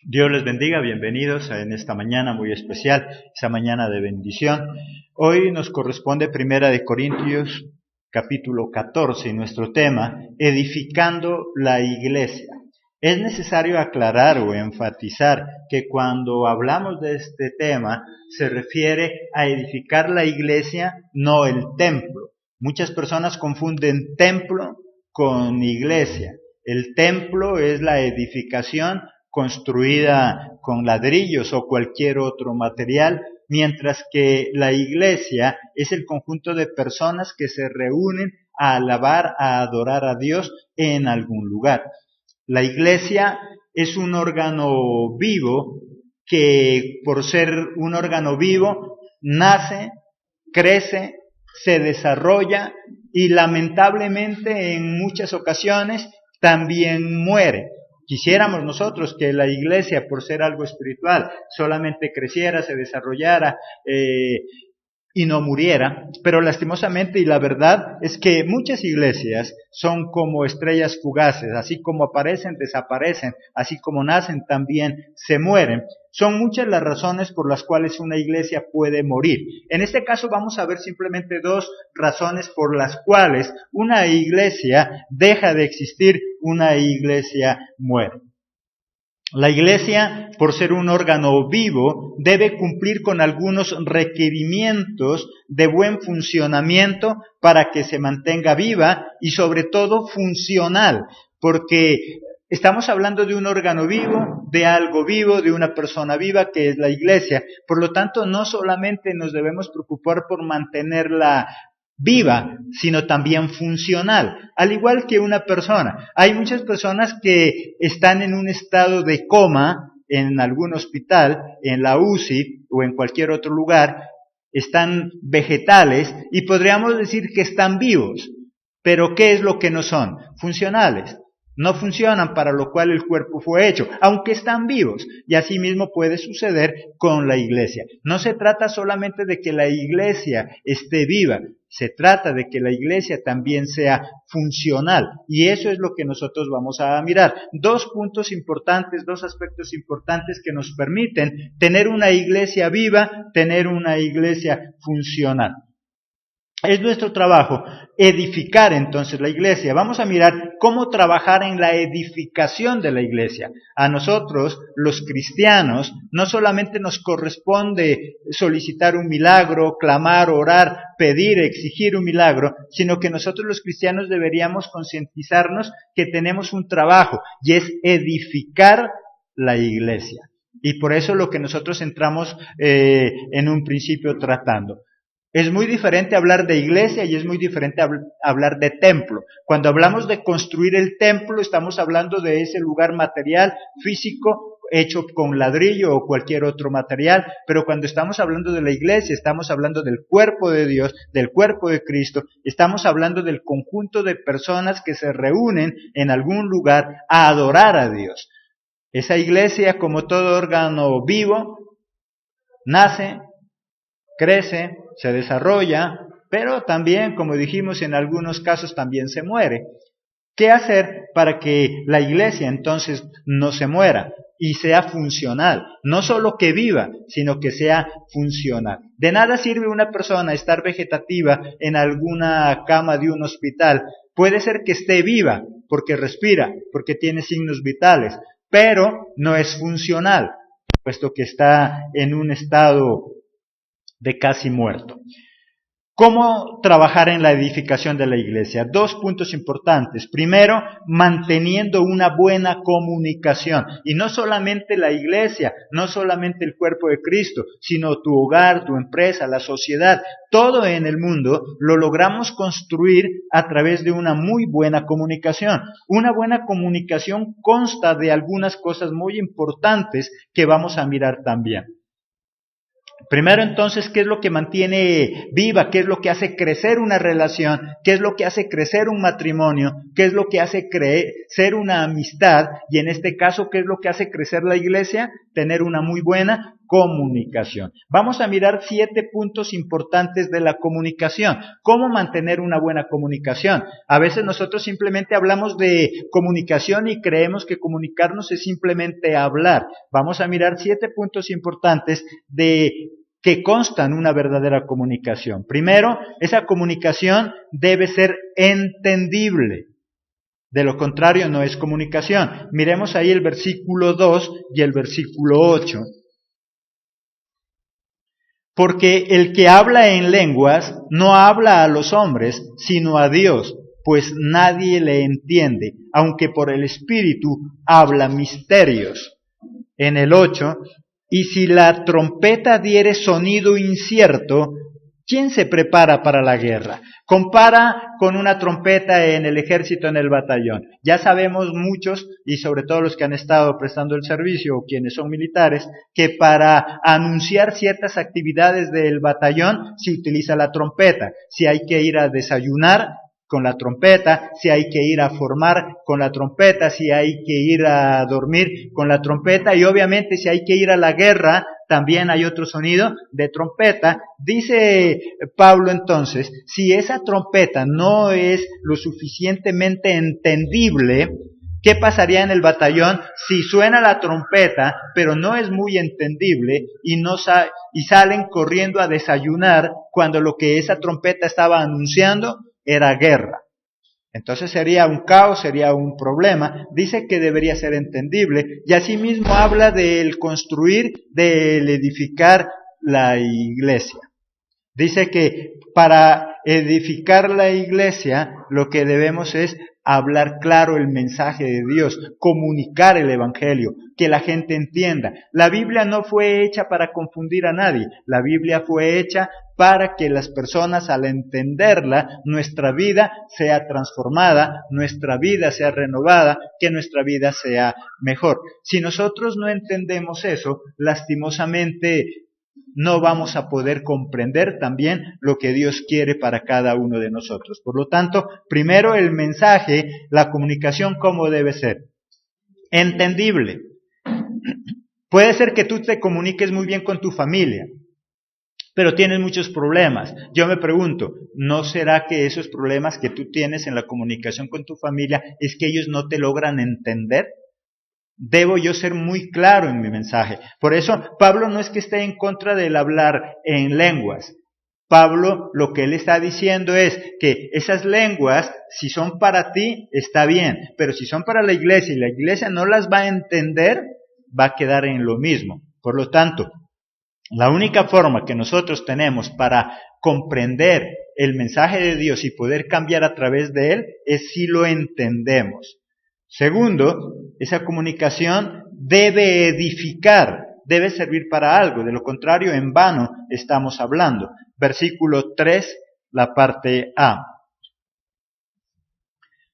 Dios les bendiga, bienvenidos en esta mañana muy especial, esta mañana de bendición. Hoy nos corresponde Primera de Corintios, capítulo 14, y nuestro tema, edificando la iglesia. Es necesario aclarar o enfatizar que cuando hablamos de este tema, se refiere a edificar la iglesia, no el templo. Muchas personas confunden templo con iglesia. El templo es la edificación construida con ladrillos o cualquier otro material, mientras que la iglesia es el conjunto de personas que se reúnen a alabar, a adorar a Dios en algún lugar. La iglesia es un órgano vivo que, por ser un órgano vivo, nace, crece, se desarrolla y lamentablemente en muchas ocasiones también muere. Quisiéramos nosotros que la iglesia, por ser algo espiritual, solamente creciera, se desarrollara y no muriera, pero lastimosamente, y la verdad es que muchas iglesias son como estrellas fugaces, así como aparecen, desaparecen, así como nacen, también se mueren. Son muchas las razones por las cuales una iglesia puede morir. En este caso vamos a ver simplemente dos razones por las cuales una iglesia deja de existir, una iglesia muere. La iglesia, por ser un órgano vivo, debe cumplir con algunos requerimientos de buen funcionamiento para que se mantenga viva y sobre todo funcional, porque estamos hablando de un órgano vivo, de algo vivo, de una persona viva que es la iglesia. Por lo tanto, no solamente nos debemos preocupar por mantenerla viva, sino también funcional, al igual que una persona. Hay muchas personas que están en un estado de coma en algún hospital, en la UCI o en cualquier otro lugar, están vegetales y podríamos decir que están vivos, pero ¿qué es lo que no son? Funcionales. No funcionan para lo cual el cuerpo fue hecho, aunque están vivos. Y así mismo puede suceder con la iglesia. No se trata solamente de que la iglesia esté viva, se trata de que la iglesia también sea funcional. Y eso es lo que nosotros vamos a mirar. Dos puntos importantes, dos aspectos importantes que nos permiten tener una iglesia viva, tener una iglesia funcional. Es nuestro trabajo edificar entonces la iglesia. Vamos a mirar cómo trabajar en la edificación de la iglesia. A nosotros, los cristianos, no solamente nos corresponde solicitar un milagro, clamar, orar, pedir, exigir un milagro, sino que nosotros los cristianos deberíamos concientizarnos que tenemos un trabajo y es edificar la iglesia. Y por eso lo que nosotros entramos en un principio tratando. Es muy diferente hablar de iglesia y es muy diferente hablar de templo. Cuando hablamos de construir el templo, estamos hablando de ese lugar material, físico, hecho con ladrillo o cualquier otro material, pero cuando estamos hablando de la iglesia, estamos hablando del cuerpo de Dios, del cuerpo de Cristo, estamos hablando del conjunto de personas que se reúnen en algún lugar a adorar a Dios. Esa iglesia, como todo órgano vivo, nace, crece, se desarrolla, pero también, como dijimos, en algunos casos también se muere. ¿Qué hacer para que la iglesia entonces no se muera y sea funcional? No solo que viva, sino que sea funcional. De nada sirve una persona estar vegetativa en alguna cama de un hospital. Puede ser que esté viva porque respira, porque tiene signos vitales, pero no es funcional, puesto que está en un estado de casi muerto. ¿Cómo trabajar en la edificación de la iglesia? Dos puntos importantes. Primero, manteniendo una buena comunicación. Y no solamente la iglesia, no solamente el cuerpo de Cristo, sino tu hogar, tu empresa, la sociedad. Todo en el mundo lo logramos construir a través de una muy buena comunicación. Una buena comunicación consta de algunas cosas muy importantes que vamos a mirar también. Primero entonces, ¿qué es lo que mantiene viva? ¿Qué es lo que hace crecer una relación? ¿Qué es lo que hace crecer un matrimonio? ¿Qué es lo que hace crecer una amistad? Y en este caso, ¿qué es lo que hace crecer la iglesia? Tener una muy buena comunicación. Vamos a mirar 7 puntos importantes de la comunicación. ¿Cómo mantener una buena comunicación? A veces nosotros simplemente hablamos de comunicación y creemos que comunicarnos es simplemente hablar. Vamos a mirar 7 puntos importantes que constan una verdadera comunicación. Primero, esa comunicación debe ser entendible. De lo contrario, no es comunicación. Miremos ahí el versículo 2 y el versículo 8. Porque el que habla en lenguas no habla a los hombres, sino a Dios, pues nadie le entiende, aunque por el Espíritu habla misterios. En el 8, y si la trompeta diere sonido incierto, ¿quién se prepara para la guerra? Compara con una trompeta en el ejército, en el batallón. Ya sabemos muchos, y sobre todo los que han estado prestando el servicio o quienes son militares, que para anunciar ciertas actividades del batallón se utiliza la trompeta. Si hay que ir a desayunar, con la trompeta, si hay que ir a formar con la trompeta, si hay que ir a dormir con la trompeta, y obviamente si hay que ir a la guerra, también hay otro sonido de trompeta. Dice Pablo entonces, si esa trompeta no es lo suficientemente entendible, ¿qué pasaría en el batallón si suena la trompeta, pero no es muy entendible y salen corriendo a desayunar cuando lo que esa trompeta estaba anunciando era guerra? Entonces sería un caos, sería un problema. Dice que debería ser entendible y asimismo habla del construir, del edificar la iglesia. Dice que para edificar la iglesia lo que debemos es hablar claro el mensaje de Dios, comunicar el evangelio, que la gente entienda. La Biblia no fue hecha para confundir a nadie, la Biblia fue hecha para que las personas al entenderla, nuestra vida sea transformada, nuestra vida sea renovada, que nuestra vida sea mejor. Si nosotros no entendemos eso, lastimosamente no vamos a poder comprender también lo que Dios quiere para cada uno de nosotros. Por lo tanto, primero el mensaje, la comunicación, ¿cómo debe ser? Entendible. Puede ser que tú te comuniques muy bien con tu familia, pero tienes muchos problemas. Yo me pregunto, ¿no será que esos problemas que tú tienes en la comunicación con tu familia es que ellos no te logran entender? Debo yo ser muy claro en mi mensaje. Por eso, Pablo no es que esté en contra del hablar en lenguas. Pablo lo que él está diciendo es que esas lenguas, si son para ti, está bien, pero si son para la iglesia y la iglesia no las va a entender, va a quedar en lo mismo. Por lo tanto, la única forma que nosotros tenemos para comprender el mensaje de Dios y poder cambiar a través de él es si lo entendemos. Segundo, esa comunicación debe edificar, debe servir para algo, de lo contrario en vano estamos hablando. Versículo 3, la parte A.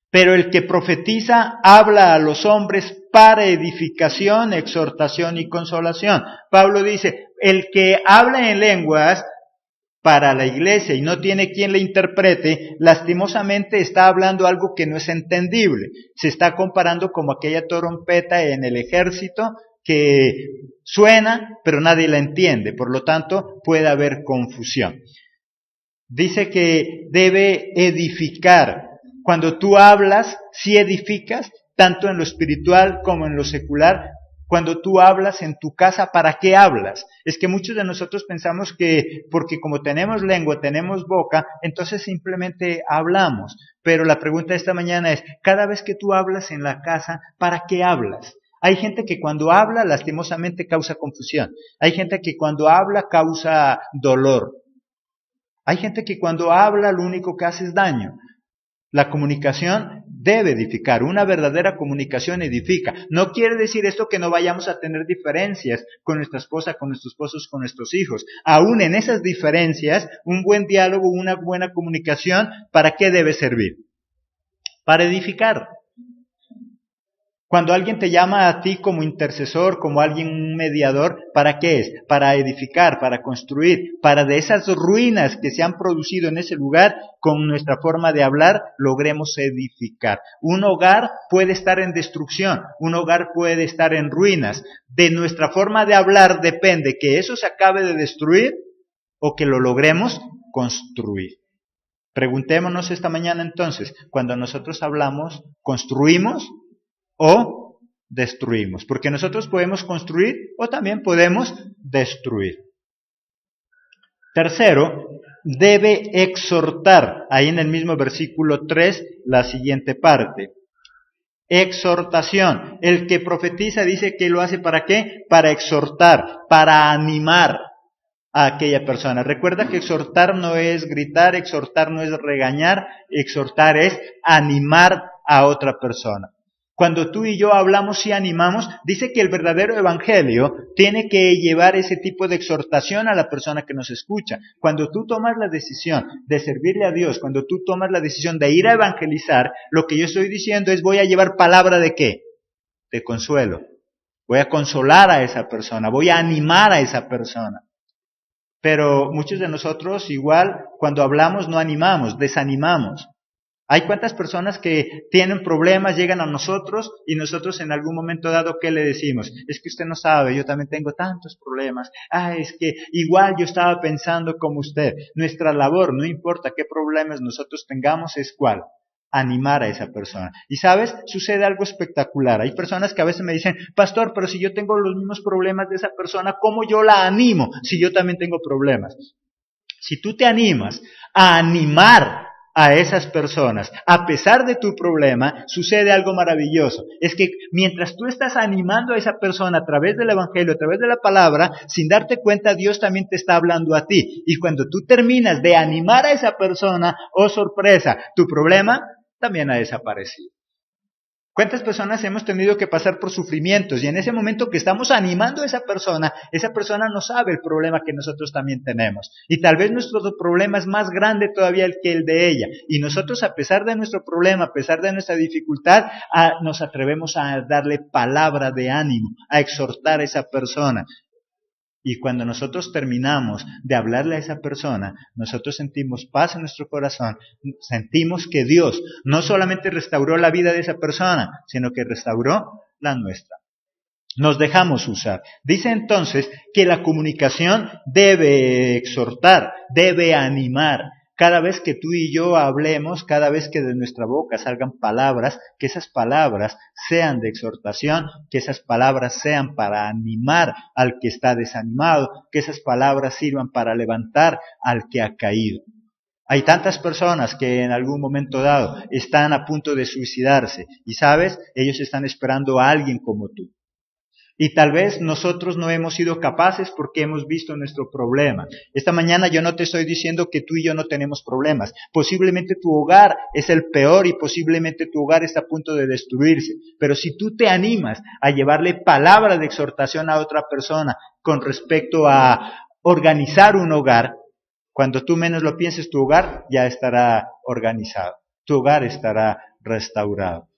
Pero el que profetiza habla a los hombres para edificación, exhortación y consolación. Pablo dice, el que habla en lenguas para la iglesia y no tiene quien le interprete, lastimosamente está hablando algo que no es entendible. Se está comparando como aquella trompeta en el ejército que suena, pero nadie la entiende. Por lo tanto, puede haber confusión. Dice que debe edificar. Cuando tú hablas, sí edificas, tanto en lo espiritual como en lo secular. Cuando tú hablas en tu casa, ¿para qué hablas? Es que muchos de nosotros pensamos que porque como tenemos lengua, tenemos boca, entonces simplemente hablamos. Pero la pregunta de esta mañana es, cada vez que tú hablas en la casa, ¿para qué hablas? Hay gente que cuando habla, lastimosamente causa confusión. Hay gente que cuando habla causa dolor. Hay gente que cuando habla lo único que hace es daño. La comunicación debe edificar, una verdadera comunicación edifica. No quiere decir esto que no vayamos a tener diferencias con nuestra esposa, con nuestros esposos, con nuestros hijos. Aún en esas diferencias, un buen diálogo, una buena comunicación, ¿para qué debe servir? Para edificar. Cuando alguien te llama a ti como intercesor, como alguien, un mediador, ¿para qué es? Para edificar, para construir, para de esas ruinas que se han producido en ese lugar, con nuestra forma de hablar, logremos edificar. Un hogar puede estar en destrucción, un hogar puede estar en ruinas. De nuestra forma de hablar depende que eso se acabe de destruir o que lo logremos construir. Preguntémonos esta mañana entonces, cuando nosotros hablamos, ¿construimos o destruimos? Porque nosotros podemos construir o también podemos destruir. Tercero, debe exhortar. Ahí en el mismo versículo 3, la siguiente parte. Exhortación. El que profetiza dice que lo hace ¿para qué? Para exhortar, para animar a aquella persona. Recuerda que exhortar no es gritar, exhortar no es regañar, exhortar es animar a otra persona. Cuando tú y yo hablamos y animamos, dice que el verdadero evangelio tiene que llevar ese tipo de exhortación a la persona que nos escucha. Cuando tú tomas la decisión de servirle a Dios, cuando tú tomas la decisión de ir a evangelizar, lo que yo estoy diciendo es voy a llevar palabra ¿de qué? De consuelo. Voy a consolar a esa persona, voy a animar a esa persona. Pero muchos de nosotros igual cuando hablamos no animamos, desanimamos. Hay cuántas personas que tienen problemas, llegan a nosotros y nosotros en algún momento dado, ¿qué le decimos? Es que usted no sabe, yo también tengo tantos problemas. Es que igual yo estaba pensando como usted. Nuestra labor, no importa qué problemas nosotros tengamos, es ¿cuál? Animar a esa persona. Y ¿sabes? Sucede algo espectacular. Hay personas que a veces me dicen, pastor, pero si yo tengo los mismos problemas de esa persona, ¿cómo yo la animo si yo también tengo problemas? Si tú te animas a animar a esas personas, a pesar de tu problema, sucede algo maravilloso. Es que mientras tú estás animando a esa persona a través del evangelio, a través de la palabra, sin darte cuenta, Dios también te está hablando a ti. Y cuando tú terminas de animar a esa persona, oh sorpresa, tu problema también ha desaparecido. ¿Cuántas personas hemos tenido que pasar por sufrimientos? Y en ese momento que estamos animando a esa persona no sabe el problema que nosotros también tenemos. Y tal vez nuestro problema es más grande todavía que el de ella. Y nosotros, a pesar de nuestro problema, a pesar de nuestra dificultad, nos atrevemos a darle palabra de ánimo, a exhortar a esa persona. Y cuando nosotros terminamos de hablarle a esa persona, nosotros sentimos paz en nuestro corazón, sentimos que Dios no solamente restauró la vida de esa persona, sino que restauró la nuestra. Nos dejamos usar. Dice entonces que la comunicación debe exhortar, debe animar. Cada vez que tú y yo hablemos, cada vez que de nuestra boca salgan palabras, que esas palabras sean de exhortación, que esas palabras sean para animar al que está desanimado, que esas palabras sirvan para levantar al que ha caído. Hay tantas personas que en algún momento dado están a punto de suicidarse y sabes, ellos están esperando a alguien como tú. Y tal vez nosotros no hemos sido capaces porque hemos visto nuestro problema. Esta mañana yo no te estoy diciendo que tú y yo no tenemos problemas. Posiblemente tu hogar es el peor y posiblemente tu hogar está a punto de destruirse. Pero si tú te animas a llevarle palabra de exhortación a otra persona con respecto a organizar un hogar, cuando tú menos lo pienses, tu hogar ya estará organizado. Tu hogar estará restaurado.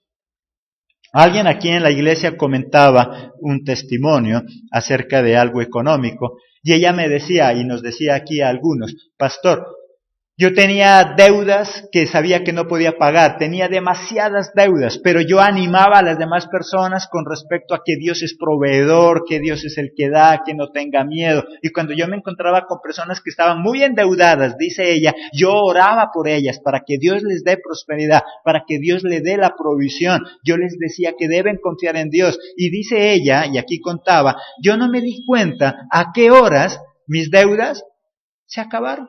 Alguien aquí en la iglesia comentaba un testimonio acerca de algo económico y ella me decía y nos decía aquí a algunos, pastor, yo tenía deudas que sabía que no podía pagar, tenía demasiadas deudas, pero yo animaba a las demás personas con respecto a que Dios es proveedor, que Dios es el que da, que no tenga miedo. Y cuando yo me encontraba con personas que estaban muy endeudadas, dice ella, yo oraba por ellas para que Dios les dé prosperidad, para que Dios le dé la provisión. Yo les decía que deben confiar en Dios. Y dice ella, y aquí contaba, yo no me di cuenta a qué horas mis deudas se acabaron.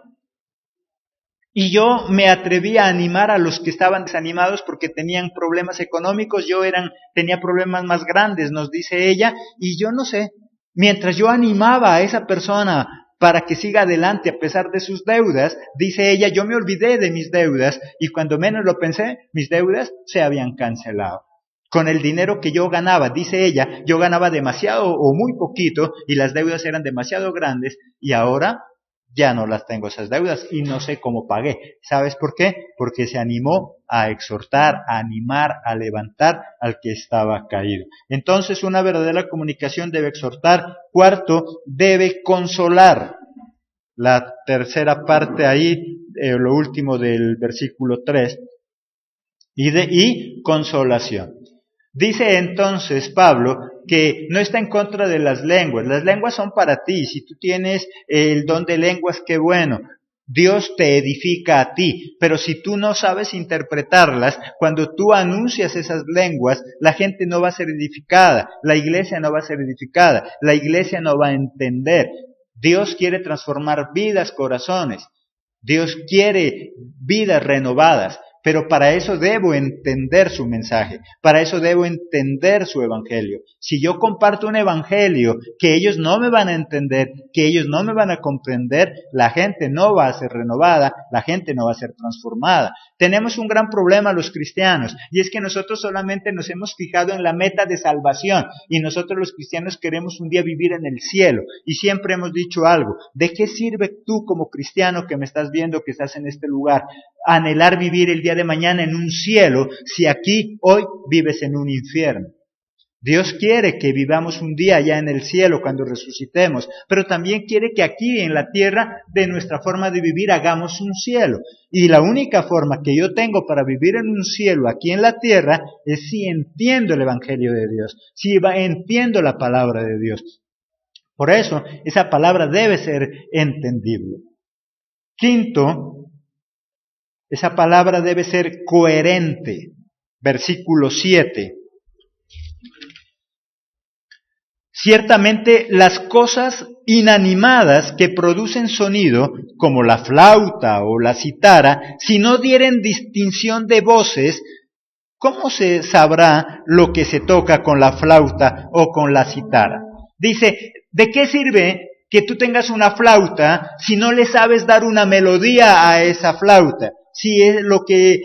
Y yo me atreví a animar a los que estaban desanimados porque tenían problemas económicos, tenía problemas más grandes, nos dice ella, y yo no sé, mientras yo animaba a esa persona para que siga adelante a pesar de sus deudas, dice ella, yo me olvidé de mis deudas y cuando menos lo pensé, mis deudas se habían cancelado. Con el dinero que yo ganaba, dice ella, yo ganaba demasiado o muy poquito y las deudas eran demasiado grandes y ahora ya no las tengo esas deudas y no sé cómo pagué. ¿Sabes por qué? Porque se animó a exhortar, a animar, a levantar al que estaba caído. Entonces, una verdadera comunicación debe exhortar. Cuarto, debe consolar. La tercera parte ahí, lo último del versículo 3, y consolación. Dice entonces Pablo que no está en contra de las lenguas. Las lenguas son para ti. Si tú tienes el don de lenguas, qué bueno. Dios te edifica a ti. Pero si tú no sabes interpretarlas, cuando tú anuncias esas lenguas, la gente no va a ser edificada. La iglesia no va a ser edificada. La iglesia no va a entender. Dios quiere transformar vidas, corazones. Dios quiere vidas renovadas. Pero para eso debo entender su mensaje, para eso debo entender su evangelio. Si yo comparto un evangelio que ellos no me van a entender, que ellos no me van a comprender, la gente no va a ser renovada, la gente no va a ser transformada. Tenemos un gran problema los cristianos, y es que nosotros solamente nos hemos fijado en la meta de salvación, y nosotros los cristianos queremos un día vivir en el cielo, y siempre hemos dicho algo: ¿de qué sirve tú como cristiano que me estás viendo, que estás en este lugar, anhelar vivir el día de mañana en un cielo si aquí hoy vives en un infierno? Dios quiere que vivamos un día allá en el cielo cuando resucitemos, pero también quiere que aquí en la tierra, de nuestra forma de vivir, hagamos un cielo. Y la única forma que yo tengo para vivir en un cielo aquí en la tierra es si entiendo el evangelio de Dios, si entiendo la palabra de Dios. Por eso, esa palabra debe ser entendible. Quinto, esa palabra debe ser coherente. Versículo 7. Ciertamente las cosas inanimadas que producen sonido, como la flauta o la citara, si no dieren distinción de voces, ¿cómo se sabrá lo que se toca con la flauta o con la citara? Dice, ¿de qué sirve que tú tengas una flauta si no le sabes dar una melodía a esa flauta? Si es lo que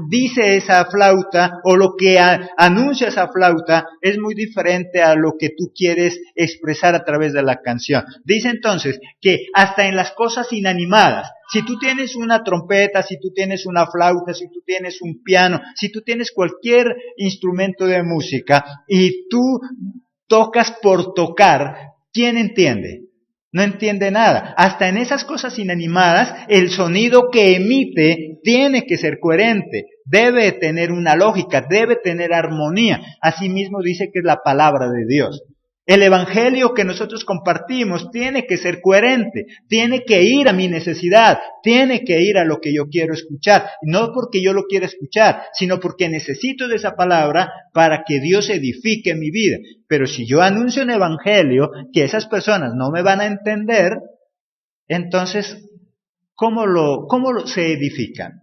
dice esa flauta o lo que anuncia esa flauta es muy diferente a lo que tú quieres expresar a través de la canción. Dice entonces que hasta en las cosas inanimadas, si tú tienes una trompeta, si tú tienes una flauta, si tú tienes un piano, si tú tienes cualquier instrumento de música y tú tocas por tocar, ¿quién entiende? No entiende nada. Hasta en esas cosas inanimadas, el sonido que emite tiene que ser coherente, debe tener una lógica, debe tener armonía. Asimismo dice que es la palabra de Dios. El evangelio que nosotros compartimos tiene que ser coherente, tiene que ir a mi necesidad, tiene que ir a lo que yo quiero escuchar, no porque yo lo quiera escuchar, sino porque necesito de esa palabra para que Dios edifique mi vida. Pero si yo anuncio un evangelio que esas personas no me van a entender, entonces, ¿cómo se edifican?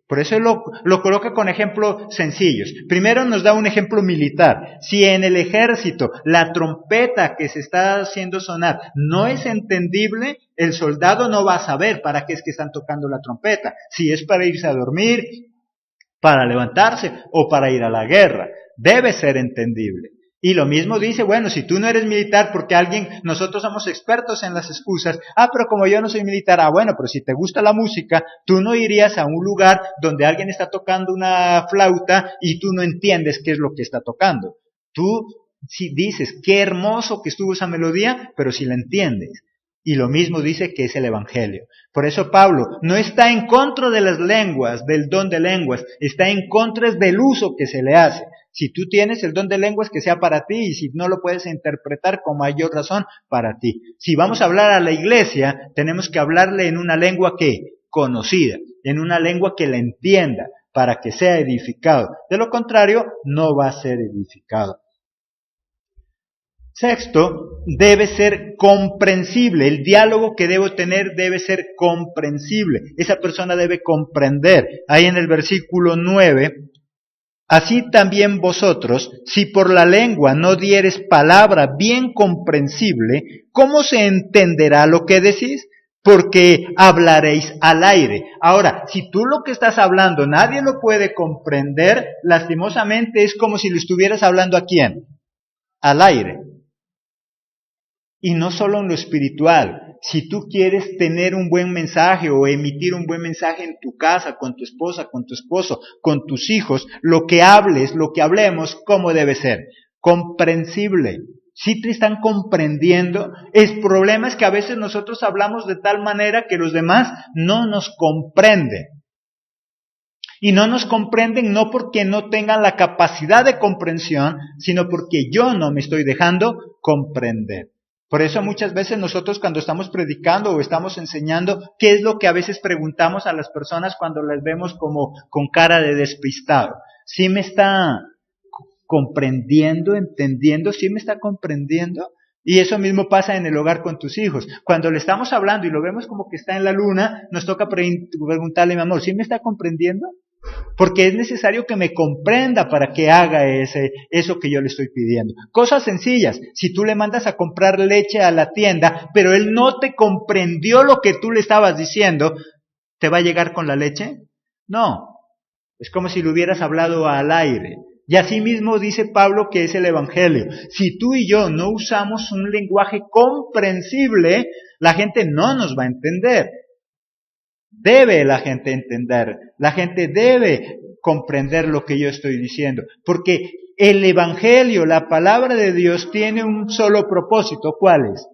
Por eso lo coloca con ejemplos sencillos. Primero nos da un ejemplo militar. Si en el ejército la trompeta que se está haciendo sonar no es entendible, el soldado no va a saber para qué es que están tocando la trompeta. Si es para irse a dormir, para levantarse o para ir a la guerra. Debe ser entendible. Y lo mismo dice, bueno, si tú no eres militar, porque nosotros somos expertos en las excusas, pero como yo no soy militar, bueno, pero si te gusta la música, tú no irías a un lugar donde alguien está tocando una flauta y tú no entiendes qué es lo que está tocando. Tú si dices, qué hermoso que estuvo esa melodía, pero si la entiendes. Y lo mismo dice que es el evangelio. Por eso Pablo no está en contra de las lenguas, del don de lenguas, está en contra del uso que se le hace. Si tú tienes el don de lenguas, que sea para ti, y si no lo puedes interpretar con mayor razón, para ti. Si vamos a hablar a la iglesia, tenemos que hablarle en una lengua conocida, en una lengua que la entienda, para que sea edificado. De lo contrario, no va a ser edificado. Sexto, debe ser comprensible. El diálogo que debo tener debe ser comprensible. Esa persona debe comprender. Ahí en el versículo 9, así también vosotros, si por la lengua no dieres palabra bien comprensible, ¿cómo se entenderá lo que decís? Porque hablaréis al aire. Ahora, si tú lo que estás hablando nadie lo puede comprender, lastimosamente es como si lo estuvieras hablando ¿a quién? Al aire. Y no solo en lo espiritual, Si tú quieres tener un buen mensaje o emitir un buen mensaje en tu casa, con tu esposa, con tu esposo, con tus hijos, lo que hables, lo que hablemos, ¿cómo debe ser? Comprensible. Si te están comprendiendo, el problema es que a veces nosotros hablamos de tal manera que los demás no nos comprenden. Y no nos comprenden no porque no tengan la capacidad de comprensión, sino porque yo no me estoy dejando comprender. Por eso muchas veces nosotros cuando estamos predicando o estamos enseñando, ¿qué es lo que a veces preguntamos a las personas cuando las vemos como con cara de despistado? ¿Sí me está comprendiendo, entendiendo? ¿Sí me está comprendiendo? Y eso mismo pasa en el hogar con tus hijos. Cuando le estamos hablando y lo vemos como que está en la luna, nos toca preguntarle, mi amor, ¿sí me está comprendiendo? Porque es necesario que me comprenda para que haga eso que yo le estoy pidiendo. Cosas sencillas. Si tú le mandas a comprar leche a la tienda, pero él no te comprendió lo que tú le estabas diciendo, ¿te va a llegar con la leche? No. Es como si le hubieras hablado al aire. Y así mismo dice Pablo que es el Evangelio. Si tú y yo no usamos un lenguaje comprensible, la gente no nos va a entender. Debe la gente entender, la gente debe comprender lo que yo estoy diciendo, porque el Evangelio, la palabra de Dios, tiene un solo propósito. ¿Cuál es?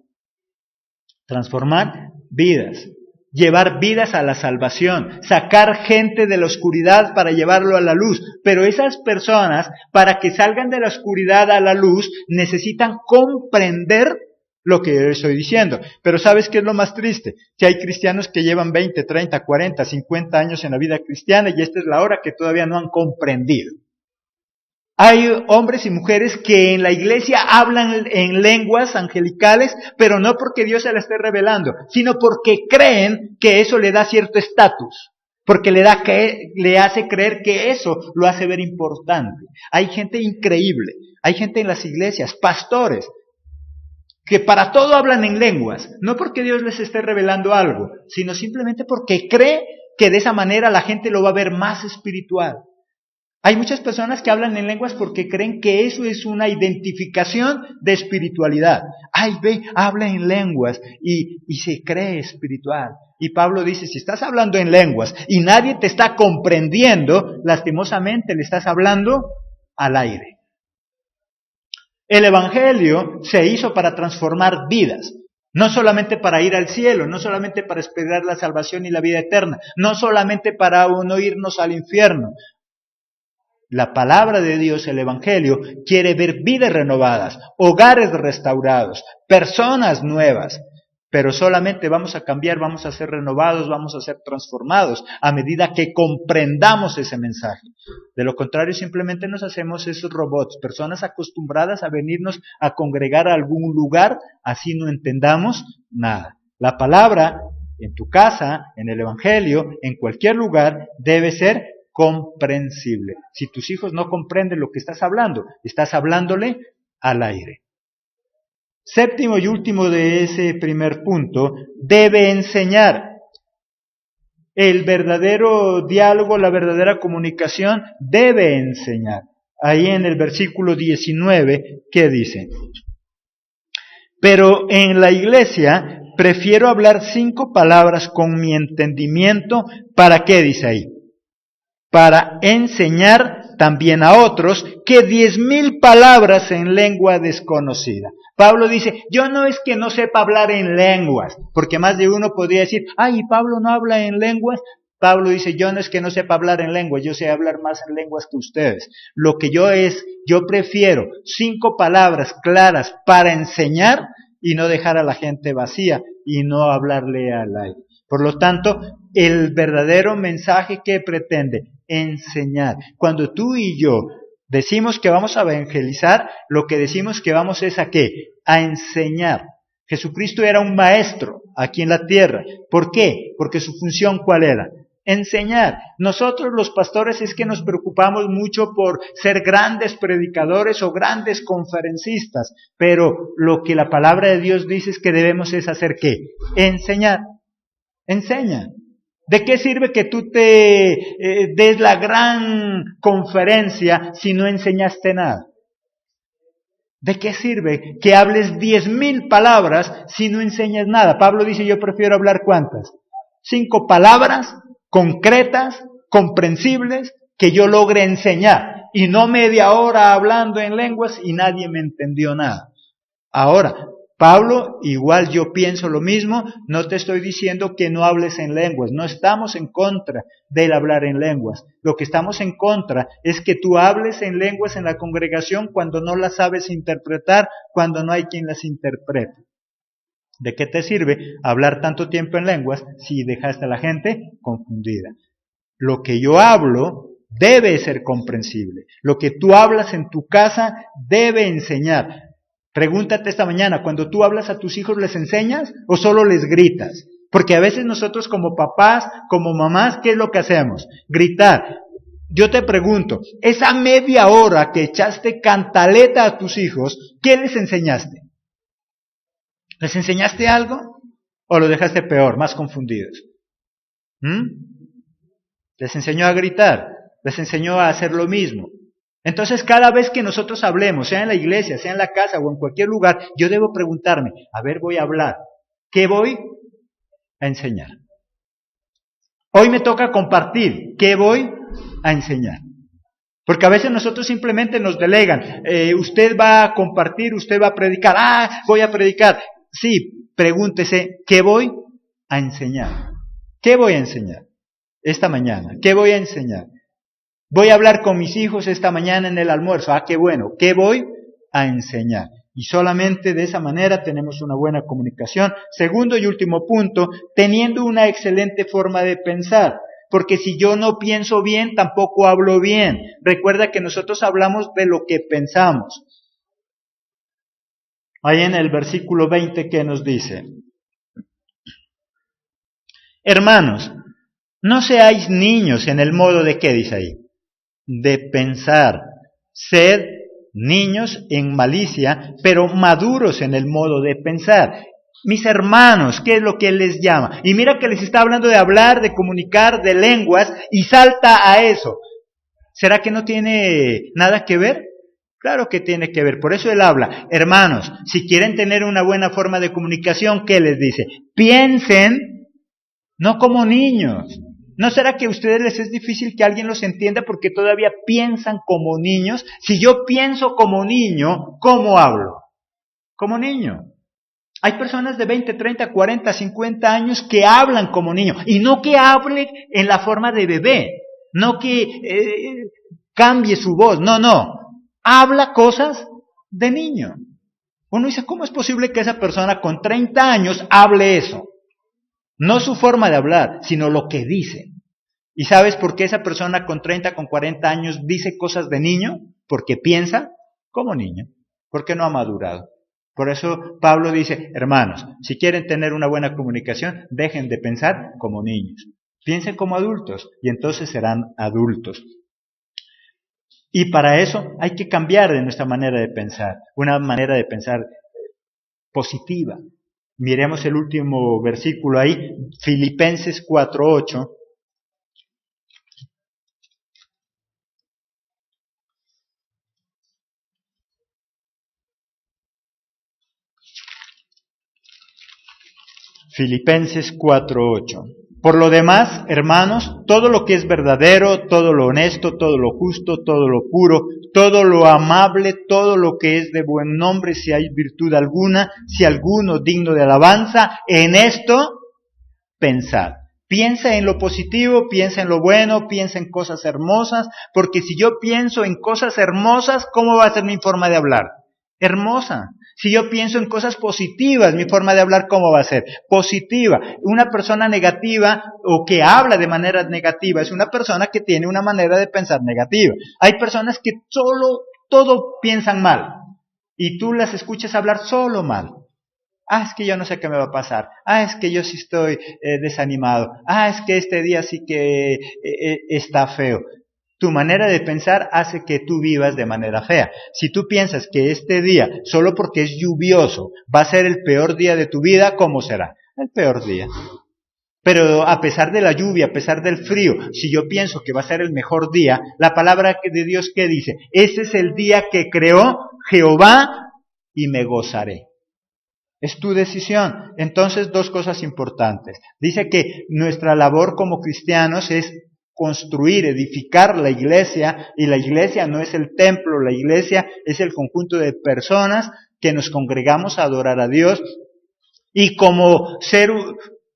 Transformar vidas, llevar vidas a la salvación, sacar gente de la oscuridad para llevarlo a la luz. Pero esas personas, para que salgan de la oscuridad a la luz, necesitan comprender lo que yo estoy diciendo. Pero ¿sabes qué es lo más triste? Que hay cristianos que llevan 20, 30, 40, 50 años en la vida cristiana y esta es la hora que todavía no han comprendido. Hay hombres y mujeres que en la iglesia hablan en lenguas angelicales, pero no porque Dios se la esté revelando, sino porque creen que eso le da cierto estatus, porque le hace creer que eso lo hace ver importante. Hay gente increíble, hay gente en las iglesias, pastores, que para todo hablan en lenguas, no porque Dios les esté revelando algo, sino simplemente porque cree que de esa manera la gente lo va a ver más espiritual. Hay muchas personas que hablan en lenguas porque creen que eso es una identificación de espiritualidad. Ay, ve, habla en lenguas y se cree espiritual. Y Pablo dice, si estás hablando en lenguas y nadie te está comprendiendo, lastimosamente le estás hablando al aire. El Evangelio se hizo para transformar vidas, no solamente para ir al cielo, no solamente para esperar la salvación y la vida eterna, no solamente para no irnos al infierno. La palabra de Dios, el Evangelio, quiere ver vidas renovadas, hogares restaurados, personas nuevas. Pero solamente vamos a cambiar, vamos a ser renovados, vamos a ser transformados a medida que comprendamos ese mensaje. De lo contrario, simplemente nos hacemos esos robots, personas acostumbradas a venirnos a congregar a algún lugar, así no entendamos nada. La palabra en tu casa, en el Evangelio, en cualquier lugar, debe ser comprensible. Si tus hijos no comprenden lo que estás hablándole al aire. Séptimo y último de ese primer punto, debe enseñar. El verdadero diálogo, la verdadera comunicación debe enseñar. Ahí en el versículo 19, ¿qué dice? Pero en la iglesia prefiero hablar 5 palabras con mi entendimiento. ¿Para qué dice ahí? Para enseñar también a otros que 10,000 palabras en lengua desconocida. Pablo dice, yo no es que no sepa hablar en lenguas, porque más de uno podría decir, ay, Pablo no habla en lenguas. Pablo dice, yo no es que no sepa hablar en lenguas, yo sé hablar más en lenguas que ustedes. Lo que yo prefiero 5 palabras claras para enseñar y no dejar a la gente vacía y no hablarle al aire. Por lo tanto, el verdadero mensaje que pretende enseñar. Cuando tú y yo decimos que vamos a evangelizar, lo que decimos que vamos es ¿a qué? A enseñar. Jesucristo era un maestro aquí en la tierra. ¿Por qué? Porque su función ¿cuál era? Enseñar. Nosotros los pastores es que nos preocupamos mucho por ser grandes predicadores o grandes conferencistas, pero lo que la palabra de Dios dice es que debemos es hacer ¿qué? Enseñar. Enseña. ¿De qué sirve que tú te des la gran conferencia si no enseñaste nada? ¿De qué sirve que hables 10,000 palabras si no enseñas nada? Pablo dice, yo prefiero hablar ¿cuántas? 5 palabras concretas, comprensibles, que yo logre enseñar. Y no media hora hablando en lenguas y nadie me entendió nada. Ahora, Pablo, igual yo pienso lo mismo, no te estoy diciendo que no hables en lenguas, no estamos en contra del hablar en lenguas. Lo que estamos en contra es que tú hables en lenguas en la congregación cuando no las sabes interpretar, cuando no hay quien las interprete. ¿De qué te sirve hablar tanto tiempo en lenguas si dejaste a la gente confundida? Lo que yo hablo debe ser comprensible. Lo que tú hablas en tu casa debe enseñar. Pregúntate esta mañana, cuando tú hablas a tus hijos, ¿les enseñas o solo les gritas? Porque a veces nosotros como papás, como mamás, ¿qué es lo que hacemos? Gritar. Yo te pregunto, esa media hora que echaste cantaleta a tus hijos, ¿qué les enseñaste? ¿Les enseñaste algo o lo dejaste peor, más confundidos? Les enseñó a gritar, les enseñó a hacer lo mismo. Entonces, cada vez que nosotros hablemos, sea en la iglesia, sea en la casa o en cualquier lugar, yo debo preguntarme, a ver, voy a hablar, ¿qué voy a enseñar? Hoy me toca compartir, ¿qué voy a enseñar? Porque a veces nosotros simplemente nos delegan, usted va a compartir, usted va a predicar, voy a predicar. Sí, pregúntese, ¿qué voy a enseñar? ¿Qué voy a enseñar esta mañana? ¿Qué voy a enseñar? Voy a hablar con mis hijos esta mañana en el almuerzo. Qué bueno. ¿Qué voy a enseñar? Y solamente de esa manera tenemos una buena comunicación. Segundo y último punto, teniendo una excelente forma de pensar. Porque si yo no pienso bien, tampoco hablo bien. Recuerda que nosotros hablamos de lo que pensamos. Ahí en el versículo 20, ¿qué nos dice? Hermanos, no seáis niños en el modo de, ¿qué dice ahí? De pensar. Sed niños en malicia, pero maduros en el modo de pensar. Mis hermanos, ¿qué es lo que él les llama? Y mira que les está hablando de hablar, de comunicar, de lenguas, y salta a eso. ¿Será que no tiene nada que ver? Claro que tiene que ver, por eso él habla. Hermanos, si quieren tener una buena forma de comunicación, ¿qué les dice? Piensen, no como niños. ¿No será que a ustedes les es difícil que alguien los entienda porque todavía piensan como niños? Si yo pienso como niño, ¿cómo hablo? Como niño. Hay personas de 20, 30, 40, 50 años que hablan como niño. Y no que hable en la forma de bebé. No que cambie su voz. No. Habla cosas de niño. Uno dice, ¿cómo es posible que esa persona con 30 años hable eso? No su forma de hablar, sino lo que dice. ¿Y sabes por qué esa persona con 30, con 40 años dice cosas de niño? Porque piensa como niño, porque no ha madurado. Por eso Pablo dice, hermanos, si quieren tener una buena comunicación, dejen de pensar como niños. Piensen como adultos y entonces serán adultos. Y para eso hay que cambiar de nuestra manera de pensar, una manera de pensar positiva. Miremos el último versículo ahí, Filipenses 4:8. Filipenses 4:8. Por lo demás, hermanos, todo lo que es verdadero, todo lo honesto, todo lo justo, todo lo puro, todo lo amable, todo lo que es de buen nombre, si hay virtud alguna, si alguno digno de alabanza, en esto pensad. Piensa en lo positivo, piensa en lo bueno, piensa en cosas hermosas, porque si yo pienso en cosas hermosas, ¿cómo va a ser mi forma de hablar? Hermosa. Si yo pienso en cosas positivas, mi forma de hablar, ¿cómo va a ser? Positiva. Una persona negativa o que habla de manera negativa es una persona que tiene una manera de pensar negativa. Hay personas que todo piensan mal y tú las escuchas hablar solo mal. Es que yo no sé qué me va a pasar. Es que yo sí estoy desanimado. Es que este día sí que está feo. Tu manera de pensar hace que tú vivas de manera fea. Si tú piensas que este día, solo porque es lluvioso, va a ser el peor día de tu vida, ¿cómo será? El peor día. Pero a pesar de la lluvia, a pesar del frío, si yo pienso que va a ser el mejor día, la palabra de Dios, ¿qué dice? Ese es el día que creó Jehová y me gozaré. Es tu decisión. Entonces, dos cosas importantes. Dice que nuestra labor como cristianos es construir, edificar la iglesia, y la iglesia no es el templo, la iglesia es el conjunto de personas que nos congregamos a adorar a Dios, y como ser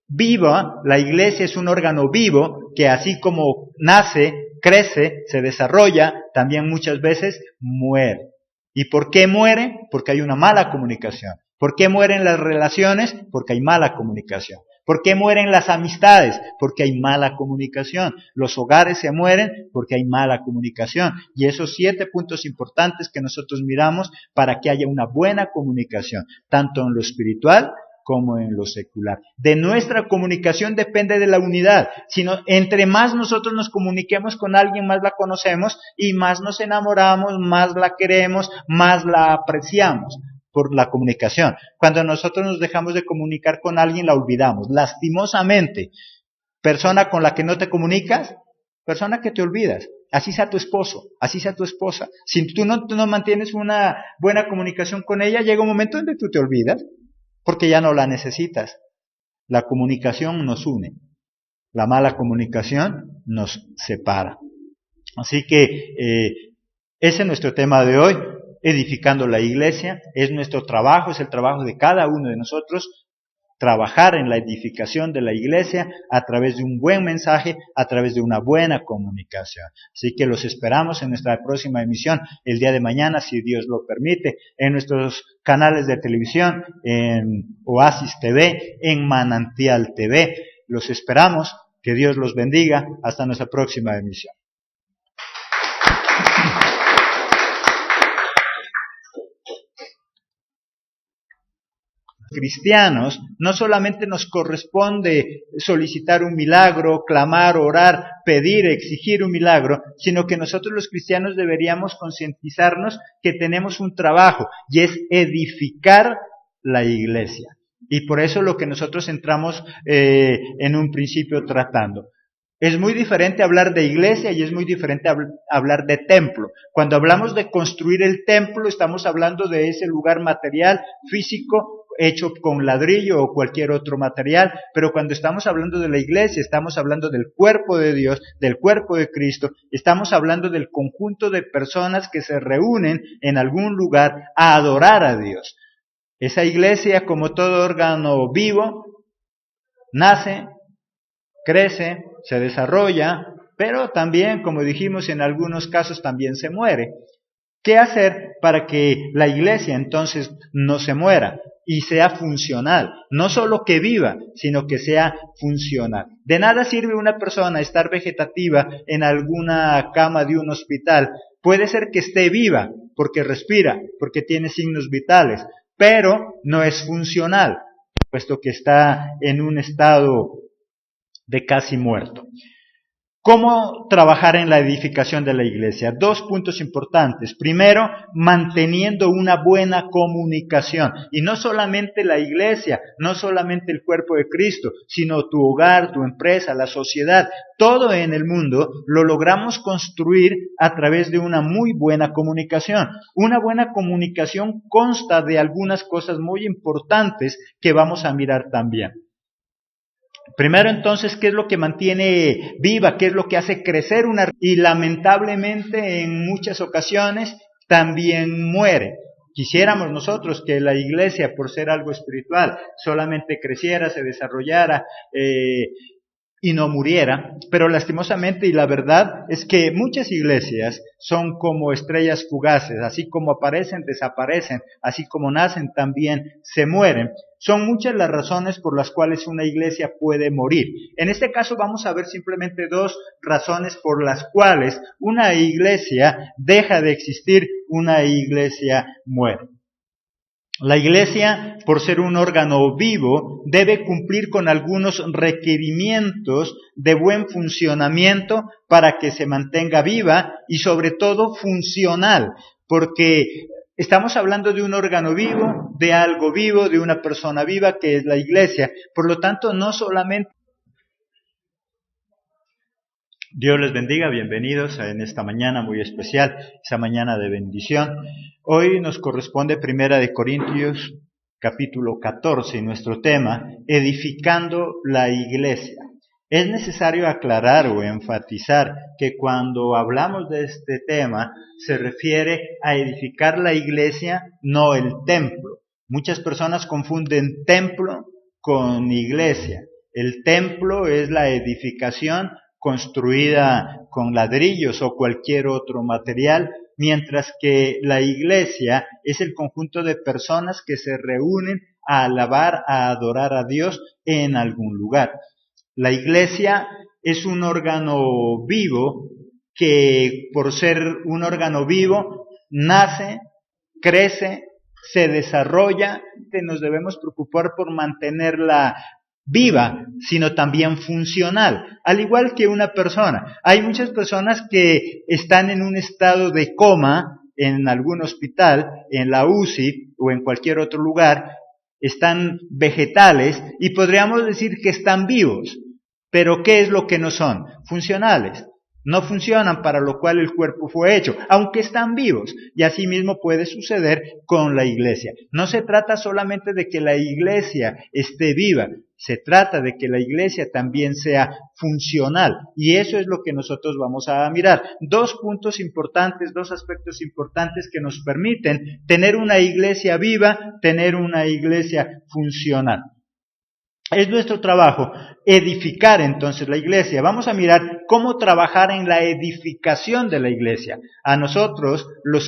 viva, la iglesia es un órgano vivo que así como nace, crece, se desarrolla, también muchas veces muere. ¿Y por qué muere? Porque hay una mala comunicación. ¿Por qué mueren las relaciones? Porque hay mala comunicación. ¿Por qué mueren las amistades? Porque hay mala comunicación. Los hogares se mueren porque hay mala comunicación. Y esos 7 puntos importantes que nosotros miramos para que haya una buena comunicación, tanto en lo espiritual como en lo secular. De nuestra comunicación depende de la unidad. Sino entre más nosotros nos comuniquemos con alguien, más la conocemos y más nos enamoramos, más la queremos, más la apreciamos por la comunicación. Cuando nosotros nos dejamos de comunicar con alguien, la olvidamos. Lastimosamente, persona con la que no te comunicas, persona que te olvidas. Así sea tu esposo, así sea tu esposa. Si tú no mantienes una buena comunicación con ella, llega un momento donde tú te olvidas, porque ya no la necesitas. La comunicación nos une. La mala comunicación nos separa. Así que ese es nuestro tema de hoy. Edificando la iglesia, es nuestro trabajo, es el trabajo de cada uno de nosotros, trabajar en la edificación de la iglesia a través de un buen mensaje, a través de una buena comunicación. Así que los esperamos en nuestra próxima emisión, el día de mañana, si Dios lo permite, en nuestros canales de televisión, en Oasis TV, en Manantial TV. Los esperamos, que Dios los bendiga, hasta nuestra próxima emisión. Cristianos, no solamente nos corresponde solicitar un milagro, clamar, orar, pedir, exigir un milagro, sino que nosotros los cristianos deberíamos concientizarnos que tenemos un trabajo y es edificar la iglesia. Y por eso lo que nosotros entramos en un principio tratando. Es muy diferente hablar de iglesia y es muy diferente hablar de templo. Cuando hablamos de construir el templo, estamos hablando de ese lugar material, físico, hecho con ladrillo o cualquier otro material, pero cuando estamos hablando de la iglesia, estamos hablando del cuerpo de Dios, del cuerpo de Cristo, estamos hablando del conjunto de personas que se reúnen en algún lugar a adorar a Dios. Esa iglesia, como todo órgano vivo, nace, crece, se desarrolla, pero también, como dijimos, en algunos casos también se muere. ¿Qué hacer para que la iglesia entonces no se muera y sea funcional? No solo que viva, sino que sea funcional. De nada sirve una persona estar vegetativa en alguna cama de un hospital. Puede ser que esté viva, porque respira, porque tiene signos vitales, pero no es funcional, puesto que está en un estado de casi muerto. ¿Cómo trabajar en la edificación de la iglesia? 2 puntos importantes. Primero, manteniendo una buena comunicación. Y no solamente la iglesia, no solamente el cuerpo de Cristo, sino tu hogar, tu empresa, la sociedad, todo en el mundo lo logramos construir a través de una muy buena comunicación. Una buena comunicación consta de algunas cosas muy importantes que vamos a mirar también. Primero entonces, ¿qué es lo que mantiene viva? ¿Qué es lo que hace crecer una? Y lamentablemente en muchas ocasiones también muere. Quisiéramos nosotros que la iglesia, por ser algo espiritual, solamente creciera, se desarrollara y no muriera, pero lastimosamente, y la verdad es que muchas iglesias son como estrellas fugaces, así como aparecen, desaparecen, así como nacen, también se mueren. Son muchas las razones por las cuales una iglesia puede morir. En este caso vamos a ver simplemente 2 razones por las cuales una iglesia deja de existir, una iglesia muere. La iglesia, por ser un órgano vivo, debe cumplir con algunos requerimientos de buen funcionamiento para que se mantenga viva y sobre todo funcional, porque estamos hablando de un órgano vivo, de algo vivo, de una persona viva que es la iglesia. Por lo tanto, no solamente... Dios les bendiga, bienvenidos en esta mañana muy especial, esta mañana de bendición. Hoy nos corresponde Primera de Corintios, capítulo 14, y nuestro tema, edificando la iglesia. Es necesario aclarar o enfatizar que cuando hablamos de este tema se refiere a edificar la iglesia, no el templo. Muchas personas confunden templo con iglesia. El templo es la edificación construida con ladrillos o cualquier otro material, mientras que la iglesia es el conjunto de personas que se reúnen a alabar, a adorar a Dios en algún lugar. La iglesia es un órgano vivo que, por ser un órgano vivo, nace, crece, se desarrolla. Nos debemos preocupar por mantenerla viva, sino también funcional, al igual que una persona. Hay muchas personas que están en un estado de coma en algún hospital, en la UCI o en cualquier otro lugar, están vegetales y podríamos decir que están vivos, pero ¿qué es lo que no son? Funcionales. No funcionan para lo cual el cuerpo fue hecho, aunque están vivos. Y así mismo puede suceder con la iglesia. No se trata solamente de que la iglesia esté viva, se trata de que la iglesia también sea funcional. Y eso es lo que nosotros vamos a mirar. Dos puntos importantes, dos aspectos importantes que nos permiten tener una iglesia viva, tener una iglesia funcional. Es nuestro trabajo edificar entonces la iglesia. Vamos a mirar cómo trabajar en la edificación de la iglesia. A nosotros, los